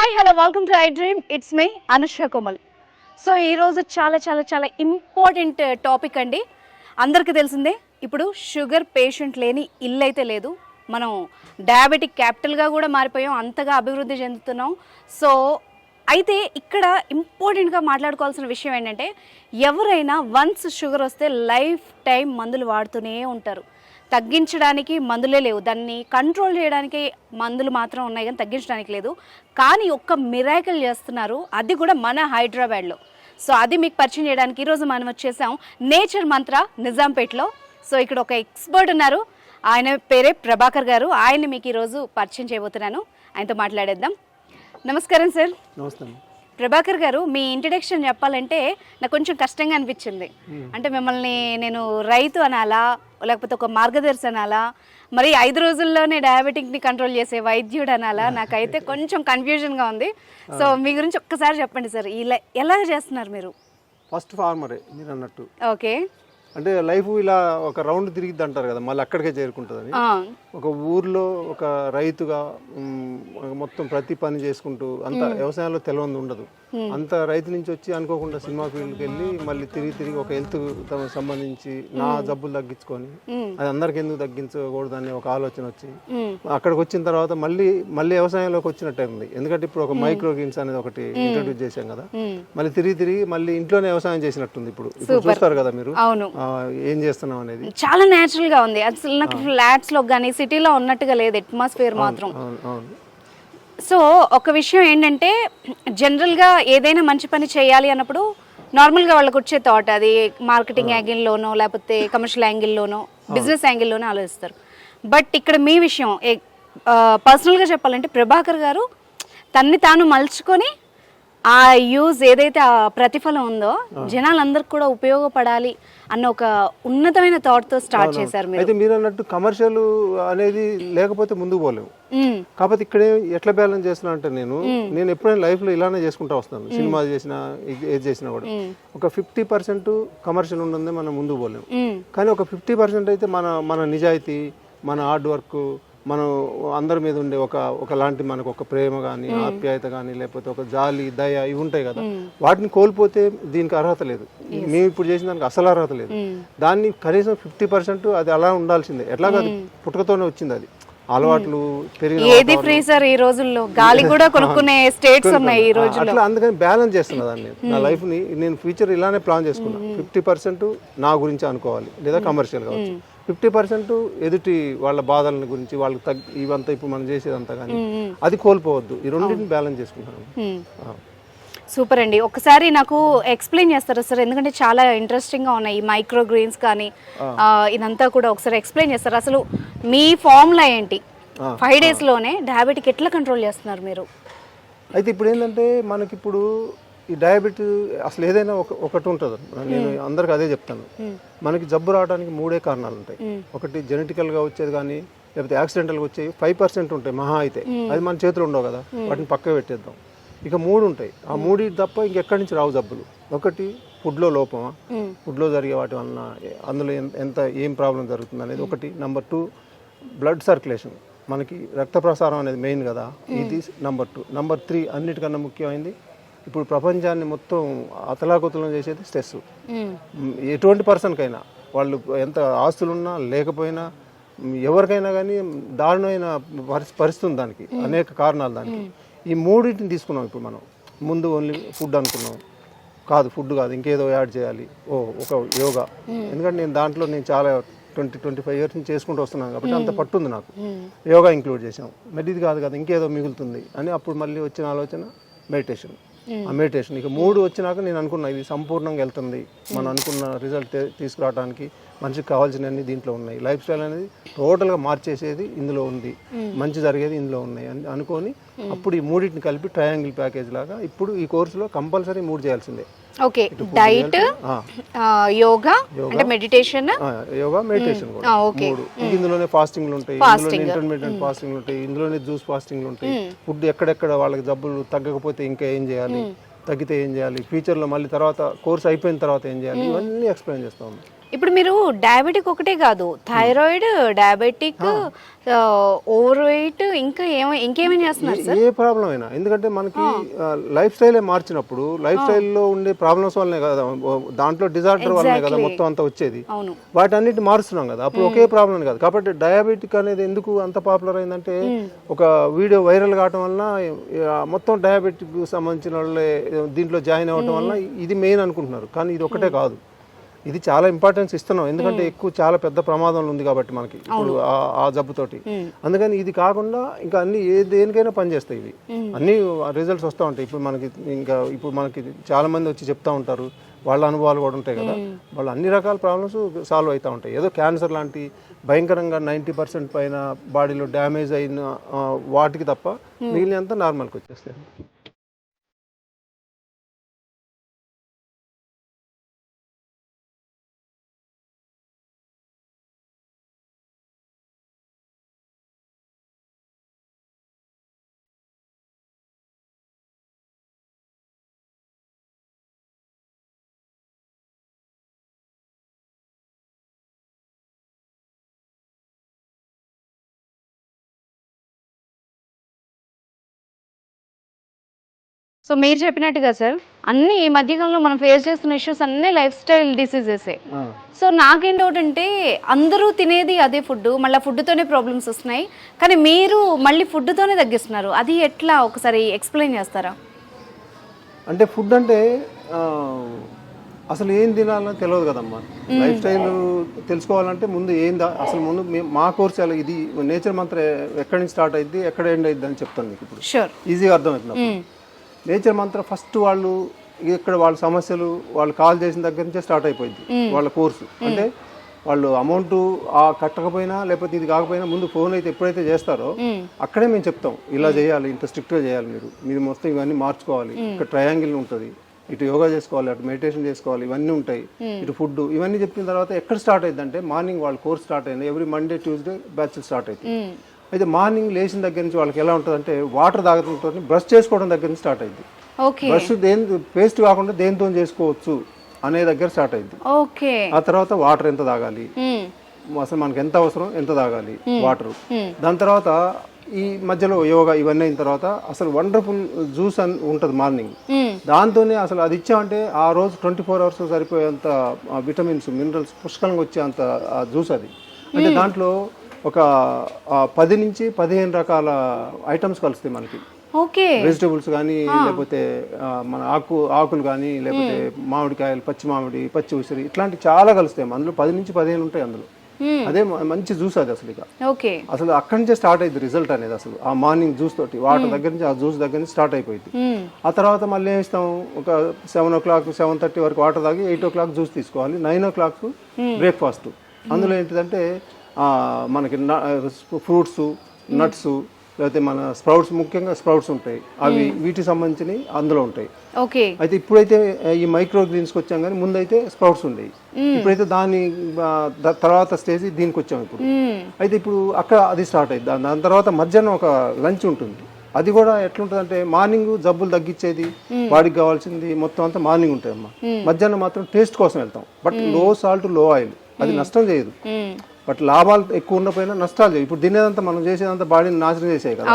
Hi hello welcome to I dream it's me Anushka Komal. So ఈరోజు చాలా చాలా చాలా ఇంపార్టెంట్ టాపిక్ అండి. అందరికీ తెలిసిందే, ఇప్పుడు షుగర్ పేషెంట్ లేని ఇల్లు అయితే లేదు. మనం డయాబెటిక్ క్యాపిటల్గా కూడా మారిపోయాం, అంతగా అభివృద్ధి చెందుతున్నాం. సో అయితే ఇక్కడ ఇంపార్టెంట్గా మాట్లాడుకోవాల్సిన విషయం ఏంటంటే, ఎవరైనా వన్స్ షుగర్ వస్తే లైఫ్ టైం మందులు వాడుతూనే ఉంటారు. తగ్గించడానికి మందులే లేవు, దాన్ని కంట్రోల్ చేయడానికి మందులు మాత్రం ఉన్నాయి కానీ తగ్గించడానికి లేదు. కానీ ఒక్క మిరాకిల్ చేస్తున్నారు, అది కూడా మన హైదరాబాద్లో. సో అది మీకు పరిచయం చేయడానికి ఈరోజు మనం వచ్చేసాం నేచర్ మంత్ర నిజాంపేట్లో. సో ఇక్కడ ఒక ఎక్స్పర్ట్ ఉన్నారు, ఆయన పేరే ప్రభాకర్ గారు. ఆయన్ని మీకు ఈరోజు పరిచయం చేయబోతున్నాను, ఆయనతో మాట్లాడేద్దాం. నమస్కారం సార్. నమస్తే ప్రభాకర్ గారు, మీ ఇంట్రడక్షన్ చెప్పాలంటే నాకు కొంచెం కష్టంగా అనిపించింది. అంటే మిమ్మల్ని నేను రైతు అనాలా, లేకపోతే ఒక మార్గదర్శి అనాలా, మరి 5 రోజుల్లోనే డయాబెటిక్ని కంట్రోల్ చేసే వైద్యుడు అనాలా, నాకైతే కొంచెం కన్ఫ్యూజన్గా ఉంది. సో మీ గురించి ఒక్కసారి చెప్పండి సార్, ఇలా ఎలా చేస్తున్నారు మీరు? ఫస్ట్ ఫార్మరే మీరు అన్నట్టు. ఓకే, అంటే లైఫ్ ఇలా ఒక రౌండ్ తిరిగిద్ది అంటారు కదా, మళ్ళీ అక్కడికే చేరుకుంటుందని. ఒక ఊర్లో ఒక రైతుగా మొత్తం ప్రతి పని చేసుకుంటూ అంత వ్యవసాయంలో తెలియదు ఉండదు. అంత రైతు నుంచి వచ్చి అనుకోకుండా సినిమా ఫీల్డ్కి వెళ్ళి మళ్ళీ తిరిగి ఒక హెల్త్ సంబంధించి నా జబ్బులు తగ్గించుకొని అది అందరికి ఎందుకు తగ్గించకూడదు అనే ఒక ఆలోచన వచ్చి అక్కడికి వచ్చిన తర్వాత మళ్ళీ వ్యవసాయంలోకి వచ్చినట్టే ఉంది. ఎందుకంటే ఇప్పుడు ఒక మైక్రో గ్రీన్స్ అనేది ఒకటి ఇంట్రడ్యూస్ చేశాం కదా, మళ్ళీ తిరిగి మళ్ళీ ఇంట్లోనే వ్యవసాయం చేసినట్టుంది. ఇప్పుడు చూస్తారు కదా మీరు ఏం చేస్తున్నాం అనేది చాలా నేచురల్ గా ఉంది. అసలు నాకు ఫ్లాట్స్ లో కానీ సిటీలో ఉన్నట్టుగా లేదు అట్మాస్ఫియర్ మాత్రం. సో ఒక విషయం ఏంటంటే, జనరల్గా ఏదైనా మంచి పని చేయాలి అన్నప్పుడు నార్మల్గా వాళ్ళకి వచ్చే థాట్ అది మార్కెటింగ్ యాంగిల్లోనో లేకపోతే కమర్షియల్ యాంగిల్లోనో బిజినెస్ యాంగిల్లోనో ఆలోచిస్తారు. బట్ ఇక్కడ మీ విషయం పర్సనల్గా చెప్పాలంటే, ప్రభాకర్ గారు తన్ని తాను మలుచుకొని ఆ యూజ్ ఏదైతే ఆ ప్రతిఫలం ఉందో జనాలందరికి కూడా ఉపయోగపడాలి అన్న ఒక ఉన్నతమైన థాట్ తో స్టార్ట్ చేశారు. అయితే మీరు అన్నట్టు కమర్షియల్ అనేది లేకపోతే ముందుకు పోలేము. కాకపోతే ఇక్కడే ఎట్లా బ్యాలెన్స్ చేస్తున్నా అంటే, నేను ఎప్పుడైనా లైఫ్ లో ఇలానే చేసుకుంటా వస్తాను. సినిమా చేసినా ఏది చేసినా కూడా ఒక 50% కమర్షియల్ ఉన్నదే మనం ముందుకు పోలేము. కానీ ఒక 50% అయితే మన నిజాయితీ, మన హార్డ్ వర్క్, మనం అందరి మీద ఉండే ఒకలాంటి మనకు ఒక ప్రేమ కానీ ఆప్యాయత కానీ లేకపోతే ఒక జాలి దయ ఇవి ఉంటాయి కదా, వాటిని కోల్పోతే దీనికి అర్హత లేదు. మేము ఇప్పుడు చేసిన దానికి అసలు అర్హత లేదు. దాన్ని కనీసం 50% అది అలా ఉండాల్సిందే. ఎట్లాగా అది పుట్టుకతోనే వచ్చింది, అది అలవాట్లు ఏది ఫ్రీ సార్ ఈ రోజుల్లో, గాలి కూడా కొనుక్కునే స్టేట్స్ ఉన్నాయి ఈ రోజుల్లో. అట్లా అందుకని బ్యాలెన్స్ చేస్తున్నా దాన్ని. నా లైఫ్ ని నేను ఫ్యూచర్ ఇలానే ప్లాన్ చేసుకున్నా. 50% నా గురించి అనుకోవాలి, లేదా కమర్షియల్ కావచ్చు. 50% ఎదుటి వాళ్ళ బాధల గురించి, వాళ్ళకి ఇవంతా ఇప్పుడు మనం చేసేదంతా కానీ అది కోల్పోవద్దు. ఈ రెండింటిని బ్యాలెన్స్ చేసుకుంటాను. సూపర్ అండి. ఒకసారి నాకు ఎక్స్ప్లెయిన్ చేస్తారా సార్? ఎందుకంటే చాలా ఇంట్రెస్టింగ్గా ఉన్నాయి ఈ మైక్రో గ్రీన్స్ కానీ ఇదంతా కూడా ఒకసారి ఎక్స్ప్లెయిన్ చేస్తారా? అసలు మీ ఫార్ములా ఏంటి? 5 డేస్లోనే డయాబెటిక్ ఎట్లా కంట్రోల్ చేస్తున్నారు మీరు? అయితే ఇప్పుడు ఏంటంటే, మనకిప్పుడు ఈ డయాబెటీస్ అసలు ఏదైనా ఒకటి ఉంటుంది. నేను అందరికి అదే చెప్తాను. మనకి జబ్బు రావడానికి 3 కారణాలు ఉంటాయి. ఒకటి జెనెటికల్గా వచ్చేది కానీ, లేకపోతే యాక్సిడెంటల్గా వచ్చేవి 5% ఉంటాయి మహా అయితే. అది మన చేతిలో ఉండవు కదా, వాటిని పక్క పెట్టేద్దాం. ఇక 3 ఉంటాయి. ఆ 3 తప్ప ఇంకెక్కడి నుంచి రావు జబ్బులు. ఒకటి ఫుడ్లో లోపమా, ఫుడ్లో జరిగే వాటి వలన అందులో ఏం ప్రాబ్లం జరుగుతుంది అనేది ఒకటి. నెంబర్ 2 బ్లడ్ సర్క్యులేషన్, మనకి రక్త ప్రసారం అనేది మెయిన్ కదా, ఇది నెంబర్ 2. నెంబర్ 3 అన్నిటికన్నా ముఖ్యమైనది, ఇప్పుడు ప్రపంచాన్ని మొత్తం అతలాకుతలం చేసేది స్ట్రెస్. ఎటువంటి పర్సన్కైనా, వాళ్ళు ఎంత ఆస్తులున్నా లేకపోయినా, ఎవరికైనా కానీ దారుణమైన పరిస్థితి ఉంది. దానికి అనేక కారణాలు. దానికి ఈ 3టిని తీసుకున్నాం. ఇప్పుడు మనం ముందు ఓన్లీ ఫుడ్ అనుకున్నాం, కాదు ఫుడ్ కాదు, ఇంకేదో యాడ్ చేయాలి. ఒక యోగా. ఎందుకంటే నేను చాలా 20-25 ఇయర్స్ నుంచి చేసుకుంటూ వస్తున్నాను కాబట్టి అంత పట్టుంది నాకు. యోగా ఇంక్లూడ్ చేసాం. మరి ఇది కాదు కదా, ఇంకేదో మిగులుతుంది అని అప్పుడు మళ్ళీ వచ్చిన ఆలోచన మెడిటేషన్. ఆ మెడిటేషన్ ఇక 3 వచ్చినాక నేను అనుకున్నా ఇది సంపూర్ణంగా వెళ్తుంది, మనం అనుకున్న రిజల్ట్ తీసుకురావడానికి మనిషికి కావాల్సినవన్నీ దీంట్లో ఉన్నాయి. లైఫ్ స్టైల్ అనేది టోటల్గా మార్చేసేది ఇందులో ఉంది, మంచి జరిగేది ఇందులో ఉన్నాయి అని అనుకొని అప్పుడు ఈ 3టిని కలిపి ట్రయాంగిల్ ప్యాకేజ్ లాగా ఇప్పుడు ఈ కోర్సులో కంపల్సరీ 3 చేయాల్సిందే. ఓకే, డైట్, యోగా అంటే మెడిటేషన్, యోగా మెడిటేషన్ కూడా 3. ఇందులోనే ఫాస్టింగ్లు ఉంటాయి, ఇందులోనే ఇంటర్మీడియట్ ఫాస్టింగ్లు ఉంటాయి, ఇందులోనే జ్యూస్ ఫాస్టింగ్లు ఉంటాయి. ఫుడ్ ఎక్కడెక్కడ వాళ్ళకి జబ్బులు తగ్గకపోతే ఇంకా ఏం చేయాలి, తగ్గితే ఏం చేయాలి, ఫ్యూచర్లో మళ్ళీ తర్వాత కోర్స్ అయిపోయిన తర్వాత ఏం చేయాలి, ఇవన్నీ ఎక్స్ప్లెయిన్ చేస్తాం. ఇప్పుడు మీరు డయాబెటిక్ ఒకటే కాదు, థైరాయిడ్, డయాబెటిక్, ఓవర్ వెయిట్, ఇంకా ఇంకేమేమి చేస్తున్నారు సార్? ఏ ప్రాబ్లం అయినా, ఎందుకంటే మనకి లైఫ్ స్టైలే మార్చినప్పుడు లైఫ్ స్టైల్లో ఉండే ప్రాబ్లమ్స్ వల్లనే కదా, దాంట్లో డిజార్డర్ వల్లనే కదా మొత్తం అంతా వచ్చేది. అవును. వాటన్నిటిని మారుస్తున్నాం కదా, అప్పుడు ఒకే ప్రాబ్లం కాదు. కాబట్టి డయాబెటిక్ అనేది ఎందుకు అంత పాపులర్ అయిందంటే, ఒక వీడియో వైరల్ కావడం వలన మొత్తం డయాబెటిక్ సంబంధించిన వాళ్ళే దీంట్లో జాయిన్ అవ్వడం వలన ఇది మెయిన్ అనుకుంటున్నారు. కానీ ఇది ఒకటే కాదు, ఇది చాలా ఇంపార్టెన్స్ ఇస్తున్నాం, ఎందుకంటే ఎక్కువ చాలా పెద్ద ప్రమాదంలో ఉంది కాబట్టి మనకి ఇప్పుడు ఆ జబ్బుతోటి. అందుకని ఇది కాకుండా ఇంకా అన్ని దేనికైనా పనిచేస్తాయి ఇవి, అన్ని రిజల్ట్స్ వస్తూ ఉంటాయి. ఇప్పుడు మనకి చాలా మంది వచ్చి చెప్తా ఉంటారు, వాళ్ళ అనుభవాలు కూడా ఉంటాయి కదా, వాళ్ళు అన్ని రకాల ప్రాబ్లమ్స్ సాల్వ్ అవుతూ ఉంటాయి. ఏదో క్యాన్సర్ లాంటి భయంకరంగా 90% పైన బాడీలో డ్యామేజ్ అయిన వాటికి తప్ప మిగిలినంత నార్మల్కి వచ్చేస్తాయి. సో మీరు చెప్పినట్టుగా సార్, అన్ని ఈ మధ్యకాలంలో మనం ఫేస్ చేస్తున్న ఇష్యూస్ అన్నీ లైఫ్ స్టైల్ డిసీజెసే. సో నాకేం డౌట్ అంటే, అందరూ తినేది అదే ఫుడ్, మళ్ళీ ఫుడ్తోనే ప్రాబ్లమ్స్ వస్తున్నాయి, కానీ మీరు మళ్ళీ ఫుడ్తోనే తగ్గిస్తున్నారు. అది ఎట్లా, ఒకసారి ఎక్స్ప్లెయిన్ చేస్తారా? అంటే ఫుడ్ అంటే అసలు ఏం తినాలని తెలియదు కదమ్మా. లైఫ్ స్టైల్ తెలుసుకోవాలంటే ముందు అసలు ముందు మా కోర్స్ అలా, ఇది నేచర్ మంత్రం ఎక్కడి నుంచి స్టార్ట్ అయింది, ఎక్కడ ఎండ్ అయింది అని చెప్తాను మీకు ఇప్పుడు. షూర్. ఈజీగా అర్థమవుతుంది. నేచర్ మంత్రం ఫస్ట్ వాళ్ళు ఇక్కడ వాళ్ళ సమస్యలు వాళ్ళు కాల్ చేసిన దగ్గర నుంచే స్టార్ట్ అయిపోయింది వాళ్ళ కోర్సు. అంటే వాళ్ళు అమౌంట్ కట్టకపోయినా లేకపోతే ఇది కాకపోయినా ముందు ఫోన్ అయితే ఎప్పుడైతే చేస్తారో అక్కడే మేము చెప్తాం, ఇలా చేయాలి, ఇంత స్ట్రిక్ట్గా చేయాలి, మీరు మొత్తం ఇవన్నీ మార్చుకోవాలి, ఇక్కడ ట్రయాంగిల్ ఉంటుంది, ఇటు యోగా చేసుకోవాలి, అటు మెడిటేషన్ చేసుకోవాలి, ఇవన్నీ ఉంటాయి, ఇటు ఫుడ్, ఇవన్నీ చెప్పిన తర్వాత ఎక్కడ స్టార్ట్ అయింది అంటే, మార్నింగ్ వాళ్ళ కోర్స్ స్టార్ట్ అయింది. Every Monday Tuesday batch start అవుతుంది. అయితే మార్నింగ్ లేచిన దగ్గర నుంచి వాళ్ళకి ఎలా ఉంటుంది అంటే, వాటర్ తాగడంతో బ్రష్ చేసుకోవడం దగ్గర నుంచి స్టార్ట్ అయింది. బ్రష్ పేస్ట్ కాకుండా దేనితో చేసుకోవచ్చు అనే దగ్గర స్టార్ట్ అయింది. ఆ తర్వాత వాటర్ ఎంత తాగాలి, అసలు మనకి ఎంత అవసరం, ఎంత తాగాలి వాటర్. దాని తర్వాత ఈ మధ్యలో యోగా, ఇవన్నీ అయిన తర్వాత అసలు వండర్ఫుల్ జ్యూస్ అని ఉంటుంది మార్నింగ్. దాంతోనే అసలు అది ఇచ్చామంటే ఆ రోజు 24 hours సరిపోయేంత విటమిన్స్, మినరల్స్ పుష్కలంగా వచ్చేంత జ్యూస్ అది. అంటే దాంట్లో ఒక 10 నుంచి 15 రకాల ఐటమ్స్ కలుస్తాయి మనకి. వెజిటబుల్స్ కానీ, లేకపోతే మన ఆకులు కానీ, లేకపోతే మామిడికాయలు, పచ్చి మామిడి, పచ్చి ఉసిరి, ఇట్లాంటి చాలా కలుస్తాయి అందులో. 10 నుంచి 15 ఉంటాయి అందులో. అదే మంచి జ్యూస్ అది అసలు. ఇక అసలు అక్కడి నుంచే స్టార్ట్ అయింది రిజల్ట్ అనేది. అసలు ఆ మార్నింగ్ జ్యూస్ తోటి, వాటర్ దగ్గర నుంచి, ఆ జ్యూస్ దగ్గర నుంచి స్టార్ట్ అయిపోయింది. ఆ తర్వాత మళ్ళీ ఏం ఇస్తాం, ఒక 7 o'clock 7:30 వరకు వాటర్ తాగి 8 o'clock జ్యూస్ తీసుకోవాలి. 9 o'clock బ్రేక్ఫాస్ట్. అందులో ఏంటిదంటే మనకి ఫ్రూట్స్, నట్స్, లేకపోతే మన స్ప్రౌట్స్, ముఖ్యంగా స్ప్రౌట్స్ ఉంటాయి, అవి వీటికి సంబంధించినవి అందులో ఉంటాయి. అయితే ఇప్పుడైతే ఈ మైక్రో గ్రీన్స్కి వచ్చాం, కానీ ముందైతే స్ప్రౌట్స్ ఉండేవి. ఇప్పుడైతే దాని తర్వాత స్టేజ్ దీనికి వచ్చాం ఇప్పుడు. అయితే ఇప్పుడు అక్కడ అది స్టార్ట్ అయింది. దాని తర్వాత మధ్యాహ్నం ఒక లంచ్ ఉంటుంది. అది కూడా ఎట్లుంటుంది అంటే, మార్నింగ్ జబ్బులు తగ్గించేది, బాడీకి కావాల్సింది మొత్తం అంతా మార్నింగ్ ఉంటుంది అమ్మా. మధ్యాహ్నం మాత్రం టేస్ట్ కోసం వెళ్తాం, బట్ లో సాల్ట్, లో ఆయిల్, అది నష్టం చేయదు. బట్ లాభాలు ఎక్కువ ఉండకపోయినా నష్టాలు చేయదు. ఇప్పుడు తినేదంతా మనం చేసేదంతా బాడీని నాశనం చేసాయి కదా,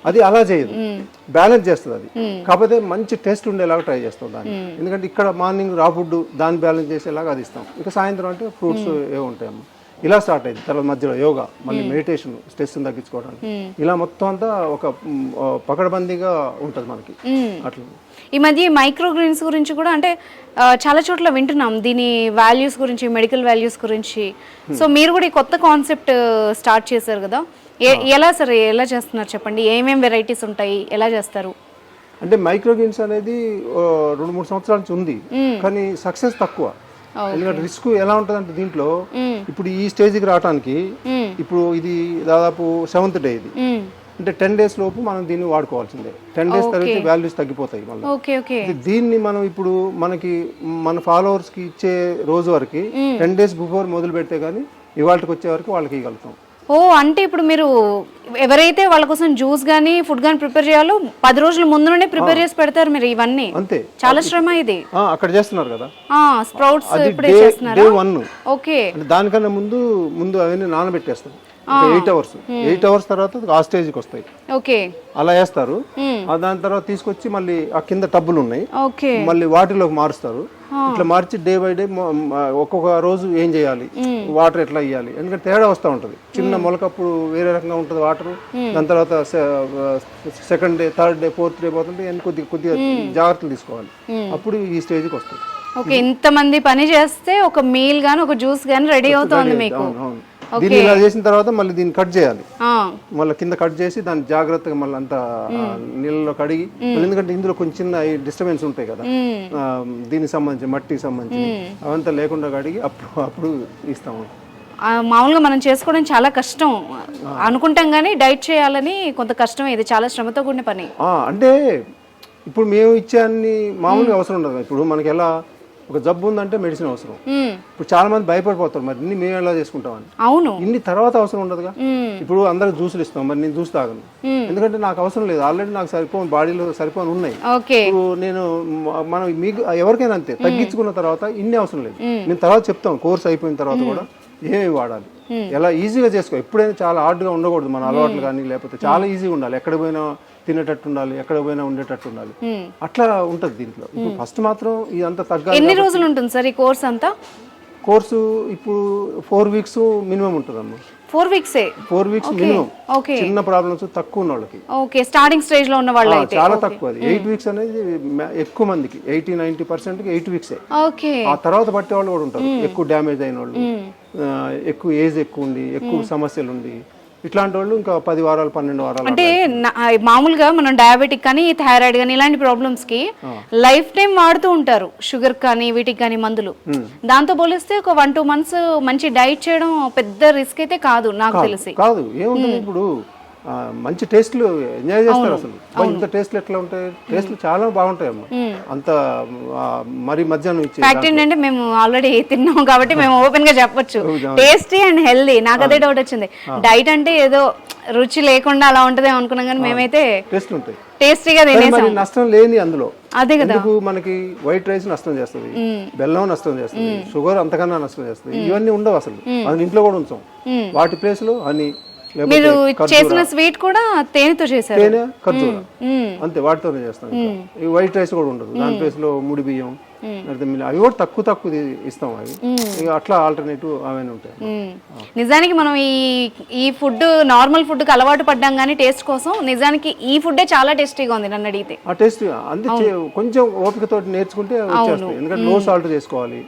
అది అలా చేయదు, బ్యాలెన్స్ చేస్తుంది అది. కాకపోతే మంచి టేస్ట్ ఉండేలాగా ట్రై చేస్తాం దాన్ని. ఎందుకంటే ఇక్కడ మార్నింగ్ రా ఫుడ్ దాన్ని బ్యాలెన్స్ చేసేలాగా అది ఇస్తాం. ఇక సాయంత్రం అంటే ఫ్రూట్స్ ఏ ఉంటాయమ్మా. ఇలా స్టార్ట్ అయింది. తర్వాత మధ్యలో యోగా, మళ్ళీ మెడిటేషన్, స్ట్రెస్ తగ్గించుకోవడానికి, ఇలా మొత్తం అంతా ఒక పకడ్బందీగా ఉంటుంది మనకి. అట్లా ఈ మధ్య మైక్రో గ్రీన్స్ గురించి కూడా అంటే చాలా చోట్ల వింటున్నాం, దీని వాల్యూస్ గురించి, మెడికల్ వాల్యూస్ గురించి. సో మీరు కూడా ఈ కొత్త కాన్సెప్ట్ స్టార్ట్ చేశారు కదా, ఎలా సార్, ఎలా చేస్తున్నారు చెప్పండి? ఏమేమి వెరైటీస్ ఉంటాయి, ఎలా చేస్తారు? అంటే మైక్రో గ్రీన్స్ అనేది 2-3 సంవత్సరాల నుంచి ఉంది, కానీ సక్సెస్ తక్కువ. ఎందుకంటే రిస్క్ ఎలా ఉంటుంది అంటే, దీంట్లో ఇప్పుడు ఈ స్టేజ్కి రావడానికి, ఇప్పుడు ఇది దాదాపు 7th డే ఇది. అంటే 10 days లోపు మనం దీన్ని వాడుకోవాల్సిందే. 10 days తర్వాత వాల్యూస్ తగ్గిపోతాయి మళ్ళీ. దీన్ని మనం ఇప్పుడు మన ఫాలోవర్స్కి ఇచ్చే రోజు వరకు 10 days బిఫోర్ మొదలు పెడితే కానీ ఇవాళకి వచ్చే వరకు వాళ్ళకి ఇవ్వగలుగుతాం. ఓ అంటే ఇప్పుడు మీరు ఎవరైతే వాళ్ళ కోసం జ్యూస్ గానీ ఫుడ్ గానీ ప్రిపేర్ చేయాలో 10 రోజుల ముందు నుండే ప్రిపేర్ చేసి పెడతారు మీరు ఇవన్నీ. అంతే, చాలా శ్రమ ఇది. అక్కడ చేస్తున్నారు కదా స్ప్రౌట్స్ ఇప్పుడే డే చేస్తున్నారా? 1. ఓకే. దానికన్నా ముందు అవన్నీ నానబెట్టేస్తాం 8 hours. 8 hours తర్వాత ఆ స్టేజ్కి వస్తాయి. ఓకే, అలా వేస్తారు. దాని తర్వాత తీసుకొచ్చి మళ్ళీ ఆ కింద టబ్బులు ఉన్నాయి, ఓకే, మళ్ళీ వాటిలోకి మారుస్తారు. ఇట్లా మార్చి డే బై డే ఒక్కొక్క రోజు ఏం చేయాలి, వాటర్ ఎట్లా ఇవ్వాలి, ఎందుకంటే తేడా వస్తూ ఉంటుంది. చిన్న మొలకప్పుడు వేరే రకంగా ఉంటుంది వాటర్, దాని తర్వాత second day, third day, fourth day పోతుంటే కొద్దిగా జాగ్రత్తలు తీసుకోవాలి. అప్పుడు ఈ స్టేజ్కి వస్తుంది. ఓకే, ఇంతమంది పని చేస్తే ఒక మీల్ గానీ ఒక జ్యూస్ గానీ రెడీ అవుతుంది మీకు. అవును. దీన్ని ఇలా చేసిన తర్వాత మళ్ళీ దీన్ని కట్ చేయాలి. మళ్ళీ కింద కట్ చేసి దాన్ని జాగ్రత్తగా మళ్ళీ అంతా నీళ్ళలో కడిగి, ఎందుకంటే ఇందులో కొంచెం చిన్న డిస్టర్బెన్స్ ఉంటాయి కదా దీనికి సంబంధించి, మట్టికి సంబంధించి, అవంతా లేకుండా కడిగి అప్పుడు ఇస్తాము. మామూలుగా మనం చేసుకోవడం చాలా కష్టం అనుకుంటాం కానీ డైట్ చేయాలని కొంత కష్టం. ఇది చాలా శ్రమతో కూడిన పని. అంటే ఇప్పుడు మేము ఇచ్చే అన్ని మామూలుగా అవసరం ఉండదు. ఇప్పుడు మనకి ఎలా ఒక జబ్బు ఉందంటే మెడిసిన్ అవసరం. ఇప్పుడు చాలా మంది భయపడిపోతారు, మరి ఇన్ని మేము ఎలా చేసుకుంటామని. అవును, ఇన్ని తర్వాత అవసరం ఉండదుగా. ఇప్పుడు అందరికి జ్యూసులు ఇస్తాం, మరి నేను జ్యూస్ తాగను, ఎందుకంటే నాకు అవసరం లేదు, ఆల్రెడీ నాకు సరిపోను, బాడీలో సరిపోను ఉన్నాయి. ఇప్పుడు నేను మనం మీకు ఎవరికైనా అంతే, తగ్గించుకున్న తర్వాత ఇన్ని అవసరం లేదు. నేను తర్వాత చెప్తాం కోర్స్ అయిపోయిన తర్వాత కూడా ఏమేమి వాడాలి, ఎలా ఈజీగా చేసుకో. ఎప్పుడైనా చాలా హార్డ్గా ఉండకూడదు మన అలవాట్లు కానీ, లేకపోతే చాలా ఈజీగా ఉండాలి, ఎక్కడ పోయినా తినేటట్టు ఉండాలి, ఎక్కడ పోయినా ఉండేటట్టు ఉండాలి, అట్లా ఉంటుంది దీంట్లో. ఇప్పుడు ఫస్ట్ మాత్రం ఇదంతా తగ్గాలి. ఎన్ని రోజులు ఉంటుంది సార్ ఈ కోర్స్ అంతా? కోర్సు ఇప్పుడు 4 weeks మినిమం ఉంటుంది అమ్మ. 4 weeks 4 weeks మినిమం. చిన్న ప్రాబ్లమ్స్ తక్కువ ఉన్న వాళ్ళకి. ఓకే, స్టార్టింగ్ స్టేజ్ లో ఉన్న వాళ్ళు అయితే చాలా తక్కువ. అది 8 weeks అనేది ఎక్కువ మందికి 80-90% 8 weeks. ఓకే, ఆ తర్వాత పట్టే వాళ్ళు కూడా ఉంటారు, ఎక్కువ డ్యామేజ్ అయిన వాళ్ళు, ఎక్కువ ఏజ్ ఎక్కువ ఉండి, ఎక్కువ సమస్యలు ఉండి, ఇట్లాంటి వాళ్ళు ఇంకా 10 వారాలు 12 వారాలు. అంటే మామూలుగా మనం డయాబెటిక్ కానీ థైరాయిడ్ కానీ ఇలాంటి ప్రాబ్లమ్స్ కి లైఫ్ టైం వాడుతూ ఉంటారు, షుగర్ కానీ వీటికి కానీ మందులు. దాంతో పోలిస్తే ఒక 1-2 months మంచి డైట్ చేయడం పెద్ద రిస్క్ అయితే కాదు నాకు తెలిసి. కాదు, ఏముంటుంది ఇప్పుడు మంచి టేస్ట్లు ఎంజాయ్ చేస్తారు. అసలు ఇంత టేస్ట్లు ఎట్లా ఉంటాయి, టేస్ట్లు చాలా బాగుంటాయి అమ్మ. అంత మరి మధ్యాహ్నం ఇచ్చే ఫ్యాక్ట్ ఏంటంటే మేము ఆల్రెడీ తిన్నాం కాబట్టి మేము ఓపెన్ గా చెప్పొచ్చు, టేస్టీ అండ్ హెల్దీ. నాకు అదే డౌట్ వచ్చింది, డైట్ అంటే ఏదో రుచి లేకుండా అలా ఉంటదేమో అనుకున్నాం, కానీ మేమైతే టేస్ట్ ఉంటాయి, టేస్టీగా తినేసాం. నష్టం లేని అందులో అదే కదా. మనకి వైట్ రైస్ నష్టం చేస్తుంది, బెల్లం నష్టం చేస్తుంది, షుగర్ అంతకన్నా నష్టం చేస్తుంది, ఇవన్నీ ఉండవు అసలు. అది ఇంట్లో కూడా ఉంచాం, వాటి ప్లేస్ లో అని. మీరు చేసిన స్వీట్ కూడా తేనెతో చేశారు, తేనె, ఖర్జూర, అంతే, వాటితోనే చేస్తాం. ఈ వైట్ రైస్ కూడా ఉండదు, దాని ప్లేస్ లో ముడి బియ్యం, అవి కూడా తక్కువ ఇస్తాం. అవి అట్లా ఆల్టర్నేటివ్ అవన్నీ ఉంటాయి. నిజానికి మనం ఈ ఫుడ్ నార్మల్ ఫుడ్ కి అలవాటు పడ్డాం కానీ టేస్ట్ కోసం, నిజానికి ఈ ఫుడ్ చాలా టేస్టీగా ఉంది నన్ను అడిగితే. ఆ టేస్ట్ అంతే, కొంచెం ఓపికతో నేర్చుకుంటే వచ్చేస్తాయి. ఎందుకంటే లో సాల్ట్ చేసుకోవాలి,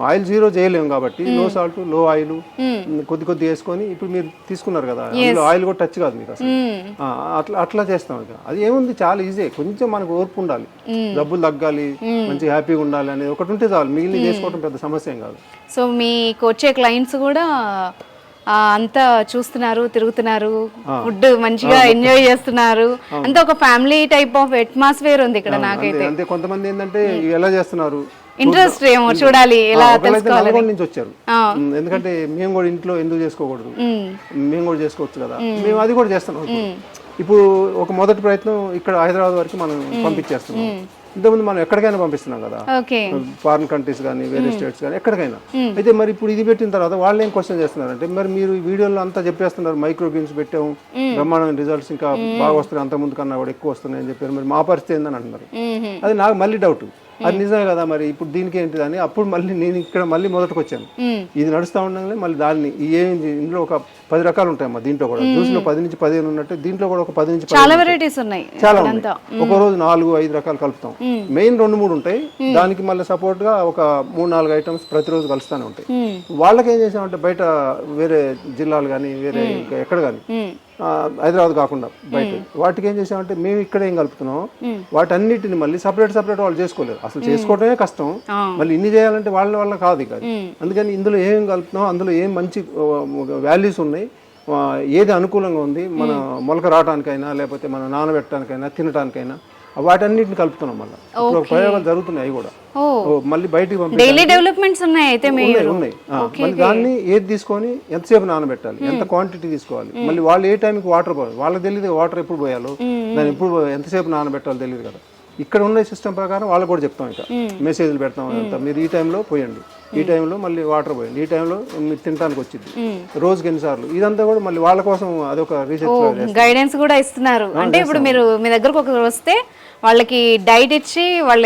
ఆయిల్ 0 చేయలేము కాబట్టి లో సాల్ట్, లో ఆయిల్ కొద్ది వేసుకొని. ఇప్పుడు మీరు తీసుకున్నారు కదా, అందులో ఆయిల్ కూడా టచ్ కాదు మీకు అసలు. అట్లా చేస్తాం. అది ఏముంది, చాలా ఈజీ. కొంచెం మనకు ఓర్పు ఉండాలి, డబ్బులు తగ్గాలి, మంచిగా హ్యాపీగా ఉండాలి అనేది ఒకటి ఉంటే చాలు, మిగిలిన చేసుకోవడం పెద్ద సమస్య ఏం కాదు. సో మీకు వచ్చే క్లయింట్స్ కూడా అంతా చూస్తున్నారు, తిరుగుతున్నారు, ఫుడ్ మంచిగా ఎంజాయ్ చేస్తున్నారు, అంతా ఒక ఫ్యామిలీ టైప్ ఆఫ్ అట్మాస్ఫియర్ ఉంది ఇక్కడ నాకైతే. అంతే, కొంతమంది ఏంటంటే ఎలా చేస్తున్నారు ఇంట్రెస్ట్ ఏమో చూడాలి, ఎలా తెలుసుకోవాలి నుంచి వచ్చారు. ఎందుకంటే మేము కూడా ఇంట్లో ఎందుకు చేసుకోకూడదు, మేము కూడా చేసుకోవచ్చు కదా, మేము అది కూడా చేస్తున్నాం. ఇప్పుడు ఒక మొదటి ప్రయత్నం ఇక్కడ హైదరాబాద్ వరకు మనం పంపించేస్తున్నాం. ఇంతకుముందు మనం ఎక్కడికైనా పంపిస్తున్నాం కదా, ఫారిన్ కంట్రీస్ కానీ, వేరే స్టేట్స్ కానీ, ఎక్కడికైనా. అయితే మరి ఇప్పుడు ఇది పెట్టిన తర్వాత వాళ్ళు ఏం క్వశ్చన్ చేస్తున్నారంటే, మరి మీరు వీడియోలో అంతా చెప్పేస్తున్నారు, మైక్రో గ్రీన్స్ పెట్టాము, బ్రహ్మాండమైన రిజల్ట్స్ ఇంకా బాగా వస్తున్నాయి, అంత ముందు కన్నా కూడా ఎక్కువ వస్తున్నాయి అని చెప్పారు, మరి మా పరిస్థితి ఏందని అంటున్నారు. అది నాకు మళ్ళీ డౌట్, అది నిజమే కదా, మరి ఇప్పుడు దీనికి ఏంటిది అని. అప్పుడు మళ్ళీ నేను ఇక్కడ మళ్ళీ మొదటికి వచ్చాను. ఇది నడుస్తూ ఉండగానే మళ్ళీ దాన్ని ఇందులో ఒక 10 రకాలు ఉంటాయమ్మా. దీంట్లో కూడా జ్యూస్ లో 10 నుంచి 15 ఉన్నట్టు దీంట్లో కూడా ఒక 10 నుంచి 15 చాలా వెరైటీస్ ఉన్నాయి. చాలా ఉన్నాయి. ఒక రోజు 4-5 రకాలు కలుపుతాం. మెయిన్ 2-3 ఉంటాయి, దానికి మళ్ళీ సపోర్ట్ గా ఒక 3-4 ఐటమ్స్ ప్రతిరోజు కలుస్తూనే ఉంటాయి. వాళ్ళకి ఏం చేసామంటే, బయట వేరే జిల్లాలు కానీ, వేరే ఎక్కడ కానీ, హైదరాబాద్ కాకుండా బయట వాటికి ఏం చేసామంటే, మేము ఇక్కడ ఏం కలుపుతున్నాం వాటన్నిటిని మళ్ళీ సపరేట్ వాళ్ళు చేసుకోలేరు, అసలు చేసుకోవడమే కష్టం. మళ్ళీ ఇన్ని చేయాలంటే వాళ్ళ వల్ల కాదు ఇక. అందుకని ఇందులో ఏం కలుపుతున్నాం, అందులో ఏం మంచి వాల్యూస్ ఉన్నాయి, ఏది అనుకూలంగా ఉంది, మన మొలక రావడానికైనా, లేకపోతే మన నానబెట్టడానికైనా, తినడానికైనా, వాటన్నిటిని కలుపుతున్నాం మళ్ళీ ఇప్పుడు ప్రయోగాలు జరుగుతున్నాయి అవి కూడా ఓ మళ్ళీ బయటికి పంపి డైలీ డెవలప్మెంట్స్ ఉన్నాయి అయితే మీరు ఉన్నాయి మళ్ళీ దాన్ని ఏది తీసుకొని ఎంతసేపు నానబెట్టాలి ఎంత క్వాంటిటీ తీసుకోవాలి మళ్ళీ వాళ్ళు ఏ టైంకి వాటర్ పోయాలి వాళ్ళకి తెలియదు వాటర్ ఎప్పుడు పోయాలో దాన్ని ఎప్పుడు ఎంతసేపు నానబెట్టాలో తెలియదు కదా ఇక్కడ ఉన్న సిస్టమ్ ప్రకారం వాళ్ళకి కూడా చెప్తాం ఇంకా మెసేజ్లు పెడతాం అంతా మీరు ఈ టైంలో పోయండి ఈ టైంలో మళ్ళీ వాటర్ పోయండి ఈ టైంలో మీరు తినడానికి వచ్చింది రోజుకి ఎన్నిసార్లు ఇదంతా కూడా మళ్ళీ వాళ్ళ కోసం అదొక రీసెర్చ్ గైడెన్స్ కూడా ఇస్తున్నారు అంటే ఇప్పుడు మీరు మీ దగ్గరకు ఒకరు వస్తే వాళ్ళకి డైట్ ఇచ్చి వాళ్ళ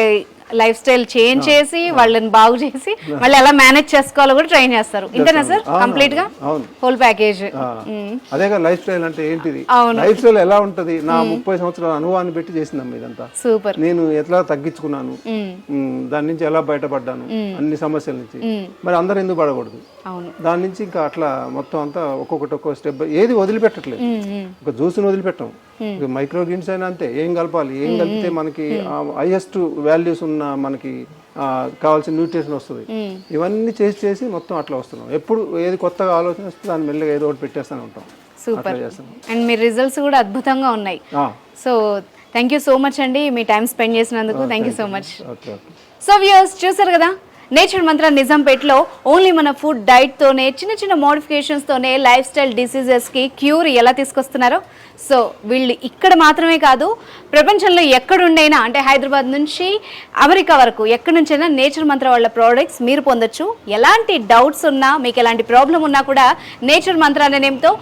లైఫ్ స్టైల్ చేంజ్ చేసి వాళ్ళని బాగు చేసి మళ్ళీ ఎలా మేనేజ్ చేసుకోవాలో కూడా ట్రైన్ చేస్తారు ఇంతేనా సార్ కంప్లీట్ గా హోల్ ప్యాకేజ్ అదే లైఫ్ స్టైల్ అంటే ఏంటిది లైఫ్ స్టైల్ ఎలా ఉంటది నా 30 సంవత్సరాల అనుభవాన్ని పెట్టి చేసిందమ్మా ఇదంతా సూపర్ నేను ఎట్లా తగ్గించుకున్నాను దాని నుంచి ఎలా బయటపడ్డాను అన్ని సమస్యల నుంచి మరి అందరు ఎందుకు పడకూడదు దాని నుంచి ఇంకా అట్లా మొత్తం అంతా ఒక్కొక్క స్టెప్ ఏది వదిలిపెట్టట్లేదు ఒక జ్యూస్ని వదిలిపెట్టాం మైక్రో గ్రీన్స్ అయినా అంతే ఏం కలపాలి ఏం కలిపితే మనకి హైయెస్ట్ వాల్యూస్ ఉన్న మనకి కావాల్సిన న్యూట్రిషన్ వస్తుంది ఇవన్నీ చేసి మొత్తం అట్లా వస్తున్నాం ఎప్పుడు ఏది కొత్తగా ఆలోచన వస్తే దాన్ని మెల్లగా ఏదో ఒకటి పెట్టేస్తూనే ఉంటాం సూపర్ అండ్ మీ రిజల్ట్స్ కూడా అద్భుతంగా ఉన్నాయి so thank you so much అండి మీ టైం స్పెండ్ చేసినందుకు thank you so much so viewers చూసారు కదా నేచర్ మంత్ర నిజాంపేట్లో ఓన్లీ మన ఫుడ్ డైట్తోనే చిన్న చిన్న మోడిఫికేషన్స్తోనే లైఫ్ స్టైల్ డిసీజెస్కి క్యూర్ ఎలా తీసుకొస్తున్నారో సో వీళ్ళు ఇక్కడ మాత్రమే కాదు ప్రపంచంలో ఎక్కడుండైనా అంటే హైదరాబాద్ నుంచి అమెరికా వరకు ఎక్కడి నుంచైనా నేచర్ మంత్ర వాళ్ళ ప్రోడక్ట్స్ మీరు పొందొచ్చు ఎలాంటి డౌట్స్ ఉన్నా మీకు ఎలాంటి ప్రాబ్లం ఉన్నా కూడా నేచర్ మంత్ర అనే నేమ్తో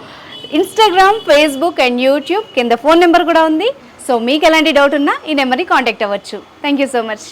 ఇన్స్టాగ్రామ్ ఫేస్బుక్ అండ్ యూట్యూబ్ కింద ఫోన్ నెంబర్ కూడా ఉంది సో మీకు ఎలాంటి డౌట్ ఉన్నా ఈ నెంబర్ని కాంటాక్ట్ అవ్వచ్చు థ్యాంక్ యూ సో మచ్